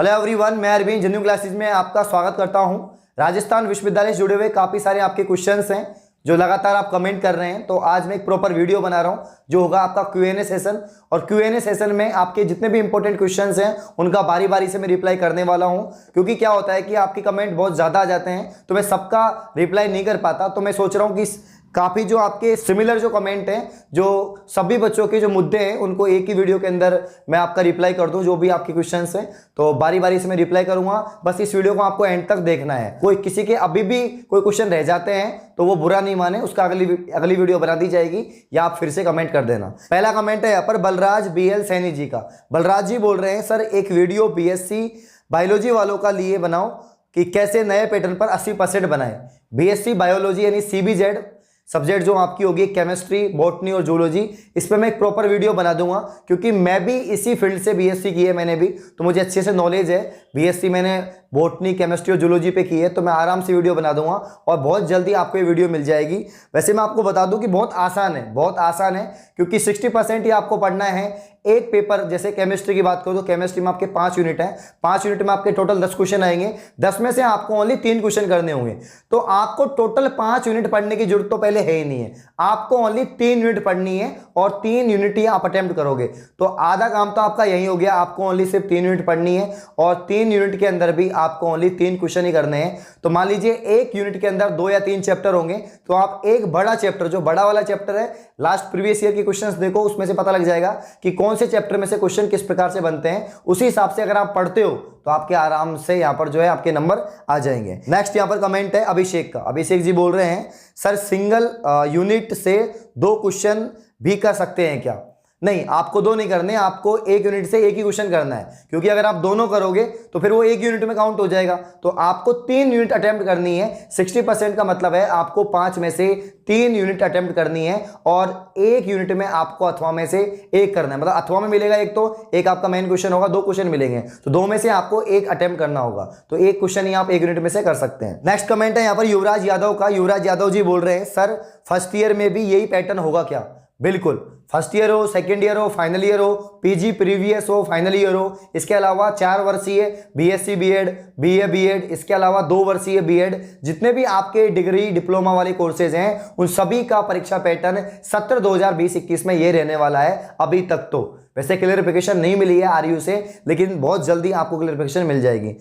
Hello everyone, मैं Arvind genuine classes में आपका स्वागत करता हूं। राजस्थान विश्वविद्यालय से जुड़े हुए काफ़ी सारे आपके क्वेश्चंस हैं जो लगातार आप कमेंट कर रहे हैं। तो आज मैं एक प्रॉपर वीडियो बना रहा हूं जो होगा आपका Q&A सेशन। और Q&A सेशन में आपके जितने भी इंपॉर्टेंट क्वेश्चंस हैं उनका बारी बारी से मैं रिप्लाई करने वाला हूं, क्योंकि क्या होता है कि आपके कमेंट बहुत ज़्यादा आ जाते हैं तो मैं सबका रिप्लाई नहीं कर पाता। तो मैं सोच रहा हूँ कि काफ़ी जो आपके सिमिलर जो कमेंट हैं, जो सभी बच्चों के जो मुद्दे हैं, उनको एक ही वीडियो के अंदर मैं आपका रिप्लाई कर दूं। जो भी आपके क्वेश्चंस हैं तो बारी बारी से मैं रिप्लाई करूंगा। बस इस वीडियो को आपको एंड तक देखना है। कोई किसी के अभी भी कोई क्वेश्चन रह जाते हैं तो वो बुरा नहीं माने, उसका अगली वीडियो बना दी जाएगी या आप फिर से कमेंट कर देना। पहला कमेंट है यहाँ पर बलराज BL सैनी जी का। बलराज जी बोल रहे हैं, सर एक वीडियो BSc बायोलॉजी वालों का लिए बनाओ कि कैसे नए पैटर्न पर 80% बनाए। BSc बायोलॉजी यानी CBZ सब्जेक्ट जो आपकी होगी केमिस्ट्री, बॉटनी और जूलॉजी, इस पर मैं एक प्रॉपर वीडियो बना दूंगा, क्योंकि मैं भी इसी फील्ड से BSc की है मैंने भी, तो मुझे अच्छे से नॉलेज है। BSc मैंने बॉटनी, केमिस्ट्री और जूलॉजी पे की है, तो मैं आराम से वीडियो बना दूंगा और बहुत जल्दी आपको ये वीडियो मिल जाएगी। वैसे मैं आपको बता दूं कि बहुत आसान है, बहुत आसान है, क्योंकि 60% ही आपको पढ़ना है। एक पेपर जैसे केमिस्ट्री की बात करो तो केमिस्ट्री में आपके 5 यूनिट हैं, 5 यूनिट में आपके टोटल 10 क्वेश्चन आएंगे। 10 में से आपको ओनली 3 क्वेश्चन करने होंगे, तो आपको टोटल 5 यूनिट पढ़ने की जरूरत तो पहले है ही नहीं है। आपको ओनली 3 यूनिट पढ़नी है और 3 यूनिट ही आप अटेम्प्ट करोगे, तो आधा काम तो आपका यही हो गया। आपको ओनली सिर्फ 3 यूनिट पढ़नी है और 3 यूनिट के अंदर भी आपको ओनली 3 क्वेश्चन ही करने हैं। तो मान लीजिए एक यूनिट के अंदर 2 या 3 चैप्टर होंगे, तो आप एक बड़ा चैप्टर, जो बड़ा वाला चैप्टर है, लास्ट प्रीवियस ईयर के क्वेश्चंस देखो, उसमें से पता लग जाएगा कि कौन से चैप्टर में से क्वेश्चन किस प्रकार से बनते हैं। उसी हिसाब से अगर आप पढ़ते हो तो आपके आराम से यहां पर जो है आपके नंबर आ जाएंगे। नेक्स्ट यहां पर कमेंट है अभिषेक का। अभिषेक जी बोल रहे हैं, सर सिंगल यूनिट से 2 क्वेश्चन भी कर सकते हैं क्या? नहीं, आपको 2 नहीं करने, आपको एक यूनिट से एक ही क्वेश्चन करना है, क्योंकि अगर आप दोनों करोगे तो फिर वो एक यूनिट में काउंट हो जाएगा। तो आपको 3 यूनिट अटेम्प्ट करनी है। 60% का मतलब है आपको 5 में से 3 यूनिट अटेम्प्ट करनी है और एक यूनिट में आपको अथवा में से एक करना है। मतलब अथवा में मिलेगा एक, तो एक आपका मेन क्वेश्चन होगा, 2 क्वेश्चन मिलेंगे, तो 2 में से आपको एक अटेम्प्ट करना होगा। तो एक क्वेश्चन ही आप एक यूनिट में से कर सकते हैं। नेक्स्ट कमेंट है यहाँ पर युवराज यादव का। युवराज यादव जी बोल रहे हैं, सर फर्स्ट ईयर में भी यही पैटर्न होगा क्या? बिल्कुल, फर्स्ट ईयर हो, सेकेंड ईयर हो, फाइनल ईयर हो, PG प्रीवियस हो, फाइनल ईयर हो, इसके अलावा 4 वर्षीय BSc BEd, BA BEd, इसके अलावा 2 वर्षीय BEd, जितने भी आपके डिग्री डिप्लोमा वाले कोर्सेज हैं उन सभी का परीक्षा पैटर्न सत्र 2020-21 में ये रहने वाला है। अभी तक तो वैसे क्लियरिफिकेशन नहीं मिली है RU से, लेकिन बहुत जल्दी आपको क्लियरिफिकेशन मिल जाएगी।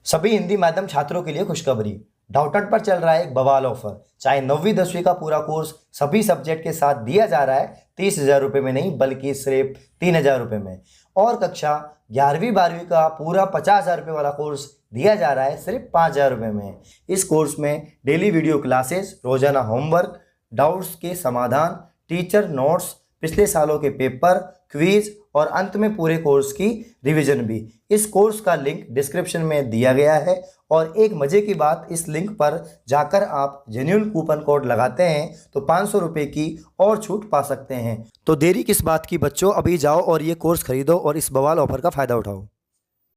सभी हिंदी माध्यम छात्रों के लिए खुशखबरी, डाउटनेट पर चल रहा है एक बवाल ऑफर। चाहे 9वीं 10वीं का पूरा कोर्स सभी सब्जेक्ट के साथ दिया जा रहा है 30,000 रुपये में नहीं, बल्कि सिर्फ 3,000 रुपये में। और कक्षा 11वीं 12वीं का पूरा 50,000 रुपये वाला कोर्स दिया जा रहा है सिर्फ 5,000 रुपये में। इस कोर्स में डेली वीडियो क्लासेस, रोजाना होमवर्क, डाउट्स के समाधान, टीचर नोट्स, पिछले सालों के पेपर, क्विज और अंत में पूरे कोर्स की रिवीजन भी। इस कोर्स का लिंक डिस्क्रिप्शन में दिया गया है। और एक मजे की बात, इस लिंक पर जाकर आप जेन्युइन कूपन कोड लगाते हैं तो 500 रुपये की और छूट पा सकते हैं। तो देरी किस बात की बच्चों, अभी जाओ और ये कोर्स खरीदो और इस बवाल ऑफर का फायदा उठाओ।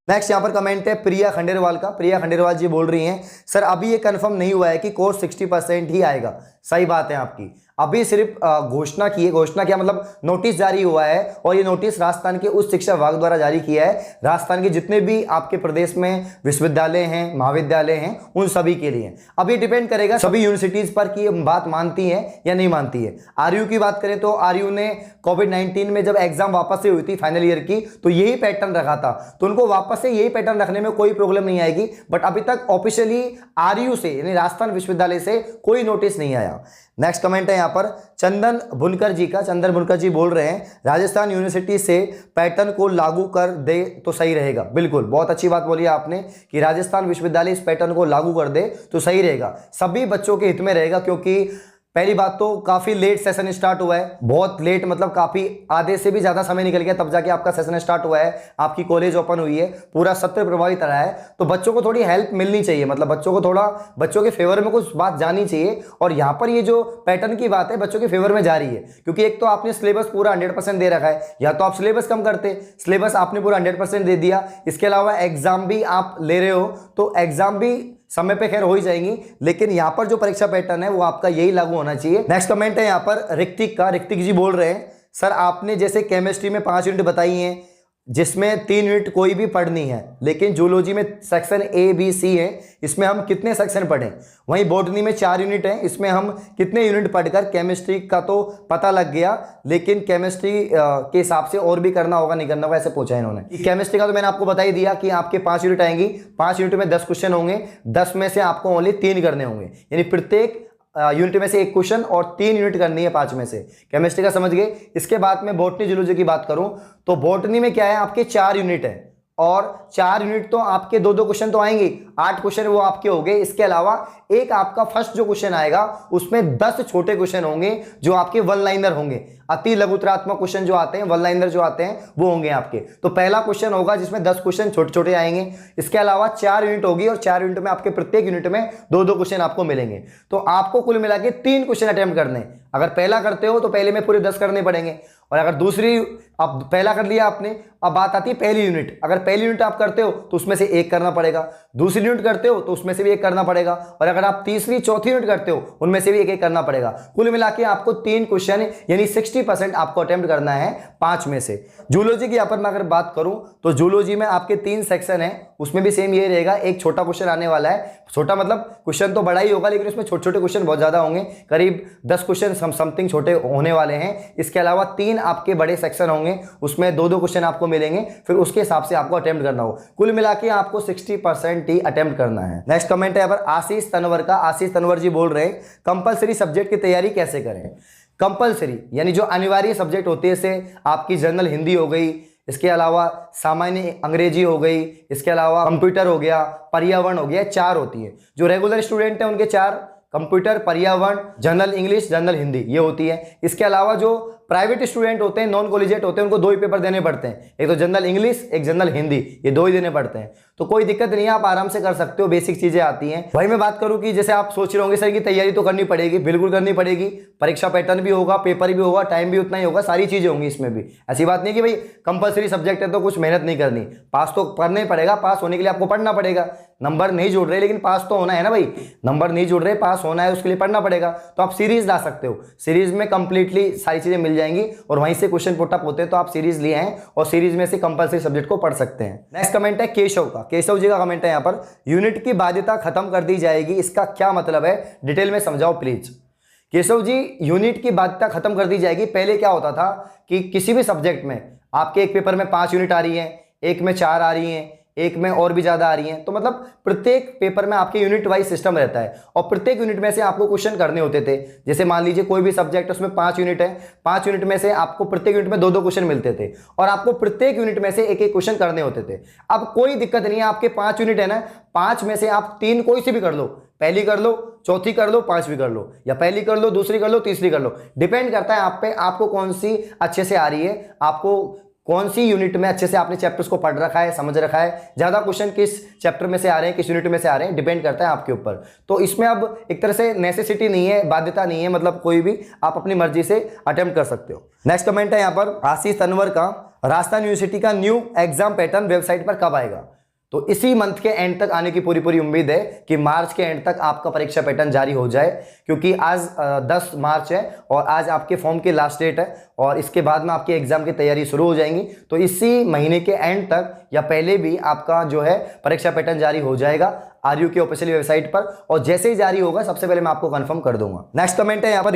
नेक्स्ट यहाँ पर कमेंट है प्रिया खंडेरवाल का। प्रिया खंडेरवाल जी बोल रही हैं, सर अभी ये कंफर्म नहीं हुआ है कि कोर्स 60% ही आएगा। सही बात है आपकी, अभी सिर्फ घोषणा की है। घोषणा क्या मतलब, नोटिस जारी हुआ है और ये नोटिस राजस्थान के उच्च शिक्षा विभाग द्वारा जारी किया है। राजस्थान के जितने भी आपके प्रदेश में विश्वविद्यालय हैं, महाविद्यालय हैं, उन सभी के लिए। अभी डिपेंड करेगा सभी यूनिवर्सिटीज पर कि ये बात मानती है या नहीं मानती है। RU की बात करें तो RU ने कोविड-19 में जब एग्जाम वापस से हुई थी फाइनल ईयर की, तो यही पैटर्न रखा था, तो उनको वापस से यही पैटर्न रखने में कोई प्रॉब्लम नहीं आएगी। बट अभी तक ऑफिशियली RU से यानी राजस्थान विश्वविद्यालय से कोई नोटिस नहीं आया। नेक्स्ट कमेंट है यहाँ पर चंदन बुनकर जी का। चंदन बुनकर जी बोल रहे हैं, राजस्थान यूनिवर्सिटी से पैटर्न को लागू कर दे तो सही रहेगा। बिल्कुल, बहुत अच्छी बात बोली आपने कि राजस्थान विश्वविद्यालय इस पैटर्न को लागू कर दे तो सही रहेगा, सभी बच्चों के हित में रहेगा। क्योंकि पहली बात तो काफी लेट सेशन स्टार्ट हुआ है, बहुत लेट, मतलब काफी आधे से भी ज्यादा समय निकल गया तब जाके आपका सेशन स्टार्ट हुआ है, आपकी कॉलेज ओपन हुई है, पूरा सत्र प्रभावित रहा है। तो बच्चों को थोड़ी हेल्प मिलनी चाहिए, मतलब बच्चों को थोड़ा, बच्चों के फेवर में कुछ बात जानी चाहिए। और यहाँ पर ये जो पैटर्न की बात है बच्चों के फेवर में जा रही है, क्योंकि एक तो आपने सिलेबस पूरा 100% दे रखा है, या तो आप सिलेबस कम करते, सिलेबस आपने पूरा 100% दे दिया, इसके अलावा एग्जाम भी आप ले रहे हो तो एग्जाम भी समय पे खैर हो ही जाएंगी, लेकिन यहाँ पर जो परीक्षा पैटर्न है वो आपका यही लागू होना चाहिए। नेक्स्ट कमेंट है यहाँ पर ऋतिक का। ऋतिक जी बोल रहे हैं, सर आपने जैसे केमिस्ट्री में 5 यूनिट बताई हैं, जिसमें 3 यूनिट कोई भी पढ़नी है, लेकिन जूलॉजी में सेक्शन ए बी सी है, इसमें हम कितने सेक्शन पढ़ें। वहीं बॉटनी में 4 यूनिट है, इसमें हम कितने यूनिट पढ़कर, केमिस्ट्री का तो पता लग गया, लेकिन केमिस्ट्री के हिसाब से और भी करना होगा नहीं करना होगा, ऐसे पूछा है इन्होंने। केमिस्ट्री का तो मैंने आपको बता ही दिया कि आपके 5 यूनिट आएंगी, 5 यूनिट में 10 क्वेश्चन होंगे, 10 में से आपको ओनली 3 करने होंगे, यानी प्रत्येक यूनिट में से 1 क्वेश्चन और 3 यूनिट करनी है 5 में से। केमिस्ट्री का समझ गए। इसके बाद में बॉटनी जूलॉजी की बात करूं तो बॉटनी में क्या है, आपके 4 यूनिट है और 4 यूनिट तो आपके 2-2 क्वेश्चन तो आएंगे, 8 क्वेश्चन वो आपके हो गए। इसके अलावा एक आपका फर्स्ट जो क्वेश्चन आएगा उसमें 10 छोटे क्वेश्चन होंगे जो आपके वन लाइनर होंगे, अति लघुतरात्मक क्वेश्चन जो आते हैं, वन लाइनर जो आते हैं वो होंगे आपके। तो पहला क्वेश्चन होगा जिसमें 10 क्वेश्चन छोटे छोटे आएंगे। इसके अलावा 4 यूनिट होगी और 4 यूनिट में आपके प्रत्येक यूनिट में 2-2 क्वेश्चन आपको मिलेंगे। तो आपको कुल मिला के 3 क्वेश्चन अटेम्प्ट करने। अगर पहला करते हो तो पहले में पूरे 10 करने पड़ेंगे, और अगर दूसरी, अब पहला कर लिया आपने, अब बात आती है पहली यूनिट। अगर पहली यूनिट आप करते हो तो उसमें से 1 करना पड़ेगा, दूसरी यूनिट करते हो तो उसमें से भी 1 करना पड़ेगा, और अगर आप तीसरी चौथी यूनिट करते हो उनमें से भी 1-1 करना पड़ेगा। कुल मिला के आपको 3 क्वेश्चन यानी 60% आपको अटेम्प्ट करना है 5 में से। जूलॉजी की यहाँ पर मैं अगर बात करूं तो जूलॉजी में आपके 3 सेक्शन है, उसमें भी सेम ये रहेगा, एक छोटा क्वेश्चन आने वाला है। छोटा मतलब क्वेश्चन तो बड़ा ही होगा, लेकिन उसमें छोटे छोटे क्वेश्चन बहुत ज्यादा होंगे, करीब 10 क्वेश्चन समथिंग छोटे होने वाले हैं। इसके अलावा 3 आपके बड़े सेक्शन होंगे, उसमें 2-2 क्वेश्चन आपको मिलेंगे, फिर उसके हिसाब से आपको अटेम्प्ट करना हो। कुल मिला के आपको 60% ही अटेम्प्ट करना है। नेक्स्ट कमेंट है यहाँ पर आशीष तनवर का। आशीष तनवर जी बोल रहे हैं कंपलसरी सब्जेक्ट की तैयारी कैसे करें। कंपलसरी यानी जो अनिवार्य सब्जेक्ट होते हैं, जैसे आपकी जनरल हिंदी हो गई, इसके अलावा सामान्य अंग्रेजी हो गई, इसके अलावा कंप्यूटर हो गया, पर्यावरण हो गया, 4 होती है। जो रेगुलर स्टूडेंट है उनके 4, कंप्यूटर, पर्यावरण, जनरल इंग्लिश, जनरल हिंदी, ये होती है। इसके अलावा जो प्राइवेट स्टूडेंट होते हैं, नॉन कॉलेजिएट होते हैं, उनको 2 ही पेपर देने पड़ते हैं, एक तो जनरल इंग्लिश, एक जनरल हिंदी, ये 2 ही देने पड़ते हैं। तो कोई दिक्कत नहीं है, आप आराम से कर सकते हो, बेसिक चीजें आती हैं। वही मैं बात करूं कि जैसे आप सोच रहे होंगे सर की तैयारी तो करनी पड़ेगी, बिल्कुल करनी पड़ेगी। परीक्षा पैटर्न भी होगा, पेपर भी होगा, टाइम भी उतना ही होगा, सारी चीजें होंगी इसमें भी। ऐसी बात नहीं कि भाई कंपलसरी सब्जेक्ट है तो कुछ मेहनत नहीं करनी, पास तो करना ही पड़ेगा। पास होने के लिए आपको पढ़ना पड़ेगा, नंबर नहीं जुड़ रहे लेकिन पास तो होना है ना भाई, नंबर नहीं जुड़ रहे, पास होना है, उसके लिए पढ़ना पड़ेगा। तो आप सीरीज ला सकते हो, सीरीज में कंप्लीटली सारी चीजें मिल जाएंगी और वहीं से क्वेश्चन पुटअप होते हैं, तो आप सीरीज लिए हैं और सीरीज में से कंपलसरी सब्जेक्ट को पढ़ सकते हैं। नेक्स्ट कमेंट है केशव का। केशव जी का कमेंट है यहाँ पर, यूनिट की बाध्यता खत्म कर दी जाएगी, इसका क्या मतलब है, डिटेल में समझाओ प्लीज। केशव जी, यूनिट की बाध्यता खत्म कर दी जाएगी। पहले क्या होता था कि किसी भी सब्जेक्ट में आपके एक पेपर में 5 यूनिट आ रही है, एक में 4 आ रही है, एक में और भी ज्यादा आ रही हैं, तो मतलब प्रत्येक पेपर में आपके यूनिट वाइज सिस्टम रहता है और प्रत्येक यूनिट में से आपको क्वेश्चन करने होते थे। जैसे मान लीजिए कोई भी सब्जेक्ट उसमें 5 यूनिट है, 5 यूनिट में से आपको प्रत्येक यूनिट में 2-2 क्वेश्चन मिलते थे और आपको प्रत्येक यूनिट में से 1-1 क्वेश्चन करने होते थे। अब कोई दिक्कत नहीं है, आपके 5 यूनिट है ना, 5 में से आप 3 कोई सी भी कर लो, पहली कर लो, चौथी कर लो, 5वीं कर लो, या पहली कर लो, दूसरी कर लो, तीसरी कर लो, डिपेंड करता है आप पे, आपको कौन सी अच्छे से आ रही है, आपको कौन सी यूनिट में अच्छे से आपने चैप्टर्स को पढ़ रखा है, समझ रखा है, ज्यादा क्वेश्चन किस चैप्टर में से आ रहे हैं, किस यूनिट में से आ रहे हैं, डिपेंड करता है आपके ऊपर। तो इसमें अब एक तरह से नेसेसिटी नहीं है, बाध्यता नहीं है, मतलब कोई भी आप अपनी मर्जी से अटेम्प्ट कर सकते हो। नेक्स्ट कमेंट है यहाँ पर आशीष तनवर का, राजस्थान यूनिवर्सिटी का न्यू एग्जाम पैटर्न वेबसाइट पर कब आएगा। तो इसी मंथ के एंड तक आने की पूरी उम्मीद है कि मार्च के एंड तक आपका परीक्षा पैटर्न जारी हो जाए, क्योंकि आज 10 मार्च है और आज आपके फॉर्म की लास्ट डेट है और इसके बाद में आपके एग्जाम की तैयारी शुरू हो जाएंगी। तो इसी महीने के एंड तक या पहले भी आपका जो है परीक्षा पैटर्न जारी हो जाएगा आरयू की ऑफिशियल वेबसाइट पर, और जैसे ही जारी होगा सबसे पहले मैं आपको कंफर्म कर दूंगा। नेक्स्ट कमेंट है यहाँ पर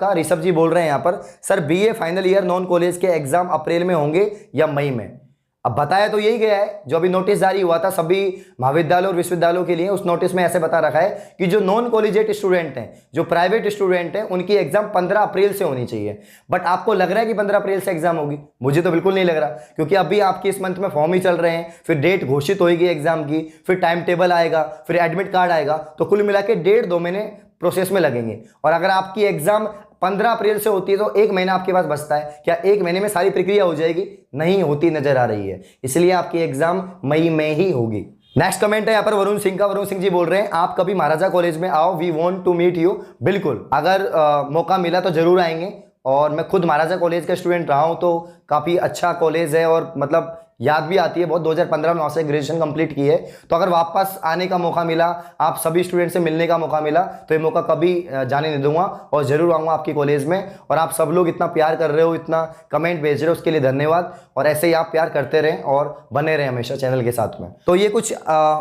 ऋषभ जी बोल रहे हैं यहाँ पर, sir BA final year non college के एग्जाम अप्रैल में होंगे या मई में। अब बताया तो यही गया है, जो अभी नोटिस जारी हुआ था सभी महाविद्यालयों और विश्वविद्यालयों के लिए, उस नोटिस में ऐसे बता रखा है कि जो नॉन कॉलेजिएट स्टूडेंट हैं, जो प्राइवेट स्टूडेंट हैं, उनकी एग्जाम 15 अप्रैल से होनी चाहिए। बट आपको लग रहा है कि 15 अप्रैल से एग्जाम होगी? मुझे तो बिल्कुल नहीं लग रहा, क्योंकि अभी आपके इस मंथ में फॉर्म ही चल रहे हैं, फिर डेट घोषित होगी एग्जाम की, फिर टाइम टेबल आएगा, फिर एडमिट कार्ड आएगा, तो कुल मिला के 1.5-2 महीने प्रोसेस में लगेंगे। और अगर आपकी एग्जाम 15 अप्रैल से होती है तो 1 महीना आपके पास बचता है। क्या 1 महीने में सारी प्रक्रिया हो जाएगी? नहीं होती नजर आ रही है, इसलिए आपकी एग्जाम मई में ही होगी। नेक्स्ट कमेंट है यहाँ पर वरुण सिंह का। वरुण सिंह जी बोल रहे हैं, आप कभी महाराजा कॉलेज में आओ, we want to meet you. बिल्कुल, अगर मौका मिला तो जरूर आएंगे, और मैं खुद महाराजा कॉलेज का स्टूडेंट रहा हूँ, तो काफ़ी अच्छा कॉलेज है और मतलब याद भी आती है बहुत। 2015 में वहाँ से ग्रेजुएशन कंप्लीट की है। तो अगर वापस आने का मौका मिला, आप सभी स्टूडेंट से मिलने का मौका मिला, तो ये मौका कभी जाने नहीं दूंगा और ज़रूर आऊँगा आपकी कॉलेज में। और आप सब लोग इतना प्यार कर रहे हो, इतना कमेंट भेज रहे हो, उसके लिए धन्यवाद। और ऐसे ही आप प्यार करते रहें और बने रहें हमेशा चैनल के साथ में। तो ये कुछ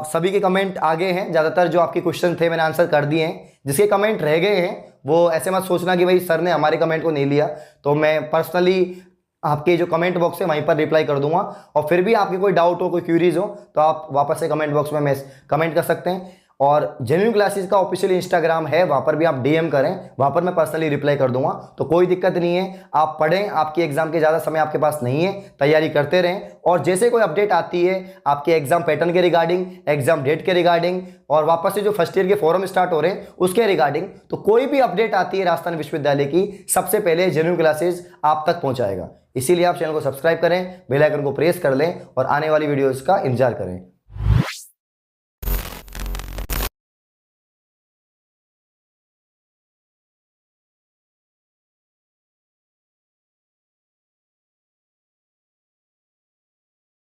सभी के कमेंट आगे हैं, ज़्यादातर जो आपके क्वेश्चन थे मैंने आंसर कर दिए हैं। जिसके कमेंट रह गए हैं वो ऐसे मत सोचना कि भाई सर ने हमारे कमेंट को नहीं लिया, तो मैं पर्सनली आपके जो कमेंट बॉक्स है वहीं पर रिप्लाई कर दूंगा। और फिर भी आपके कोई डाउट हो, कोई क्यूरीज हो, तो आप वापस से कमेंट बॉक्स में कमेंट कर सकते हैं। और जेन्युइन क्लासेस का ऑफिशियल इंस्टाग्राम है, वहाँ पर भी आप डीएम करें, वहाँ पर मैं पर्सनली रिप्लाई कर दूंगा। तो कोई दिक्कत नहीं है, आप पढ़ें, आपकी एग्जाम के ज़्यादा समय आपके पास नहीं है, तैयारी करते रहें। और जैसे कोई अपडेट आती है आपके एग्जाम पैटर्न के रिगार्डिंग, एग्जाम डेट के रिगार्डिंग, और वापस से जो फर्स्ट ईयर के फॉरम स्टार्ट हो रहे हैं उसके रिगार्डिंग, तो कोई भी अपडेट आती है राजस्थान विश्वविद्यालय की, सबसे पहले जेन्युइन क्लासेस आप तक पहुँचाएगा। इसीलिए आप चैनल को सब्सक्राइब करें, बेल आइकन को प्रेस कर लें और आने वाली वीडियोज़ का इंतजार करें।